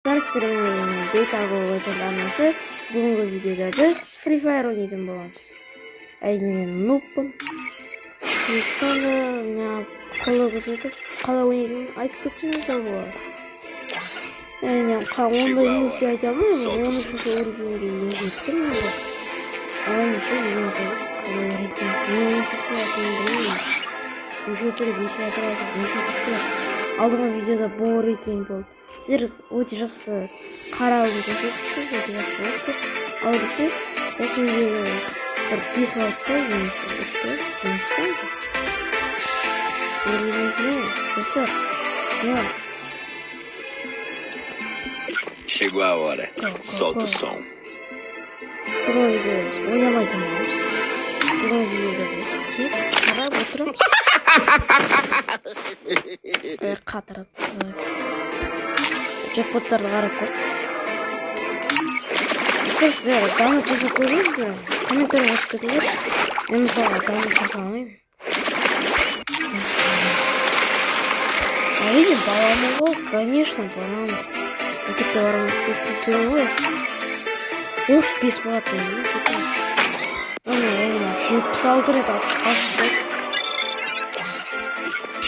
Стриминг бета бағдарламасы. Бүгінгі видеода біз Free Fire ойнайтын боламыз. Әрине мен нубпын. Сондықтан да мына қалай ойнайтынын айтып кетсеңіздер болады. Әрине ондай нуб деп айта алмаймын. 13-ші уровеньге жеттім енді. Алайда қалай рейтингін білмеймін. Неше түрлі битва тұрады, неше түрлі. Алдыңғы видеода бұл рейтинг болды. Сіздер өте жақсы қарауын көрсетіпсіз, өте жақсы өтті. Ал десе, осы видеода бір 5 лайктай, немесе 3 лайк, жеңіпсіз. Сіздерге достар, Chegou a hora. Solta o som. Бүгін видеода ойнамайтын боламыз. Бүгін видеода біз тек қарап отырамыз. Қатырады. Джекпоттарды қарап көр. Сіздер даунлод жасап көрдіңіздер ме? Комментарий жазып кетіңіздер. Мен мысалға даунлод жаса алмаймын. Әрине баламын ғой, конечно, баламын. Мектепте барамын, мектепте ғой. Уж бесплатно кетемін. Оны 76 рет алып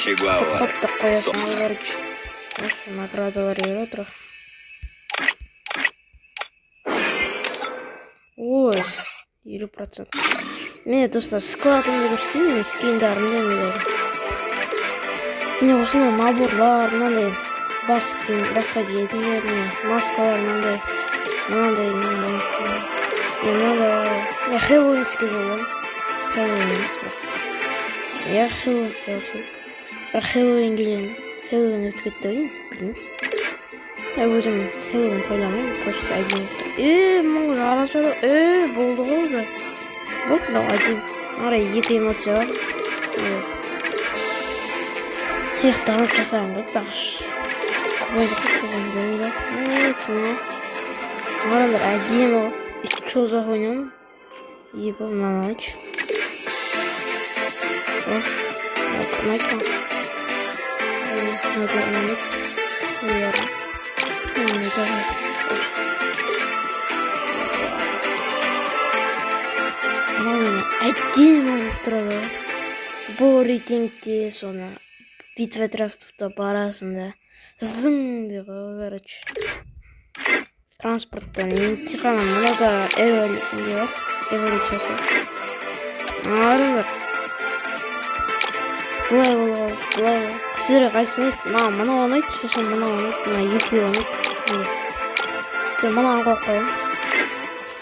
Chegou a hora. Хоптап қоясың олар үшін. Наградалар ер отыр. Ой, 50%. Міне достар, складымды көрсетейін, мен скиндарымды нелері. Міне осындай наборлар, мынандай басқа киетіндер, маскалар, мынандай. Мен Хэллоуинский боламын. Хэллоуинский болсын. Бірақ Хэллоуин келемін. Хэллоуин өтіп кетті ойын, өзім Хэллоуин тойламаймын, просто один өтті. Мың уже арасады, болды ғой уже. Болды, мынау один. Арай 2 эмоция бар. Аяқтағанып жасаған ғой, бақыш. Көбейді көрмейді. Цена. Арадар әдемі ғой. Че ұзақ ойнамын. Ебі, мынаны айтшы. Ош, ұнайтын. Әдемі болып тұрады. Бұл рейтингте соны битва трафтықта барасында зың деп короче. Транспорттан емтиханы мынада эволюциясы. Арыңдар. Бұлай болған. Сіздерге қайсың ет? Мынау ұнайды, сосын мынау ұнайды, мына екеуі ұнайды. Мен мынаны қойып қоямын.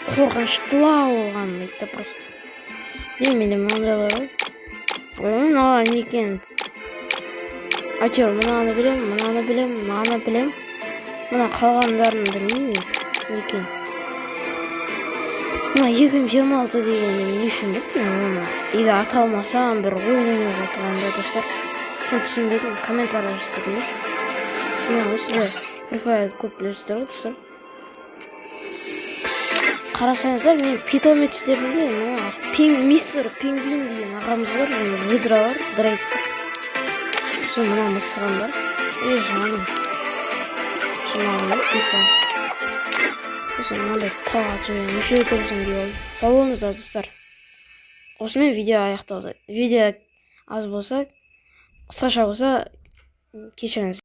Қорқыныштылау болған ұнайды просто. Менде мынандайлар ғой. Мынау не екен? Әйтеуір мынаны білем. Мына қалғандарын білмеймін. Не екен? Мына 2026 деген не үшін білмеймін. Егер аталмасам бір ойын ойнап жатқанда достар. Соны түсінбедім, комментария жазып кетіңдерші. Сіздер сіздер Free Fire көп білесіздер ғой достар. Қарасаңыздар, мен питомечтерінде мистер пингвин деген ағамыз бар, выдра бар, дрейк бар. Соны мына мысыған бар. Жаным. Соны мысыған. Сосын мынандай тағат неше тұрсын деп алып. Сау болыңыздар достар. Осымен видео аяқталды. Видео аз болса, қысқаша болса, кешіріңіз.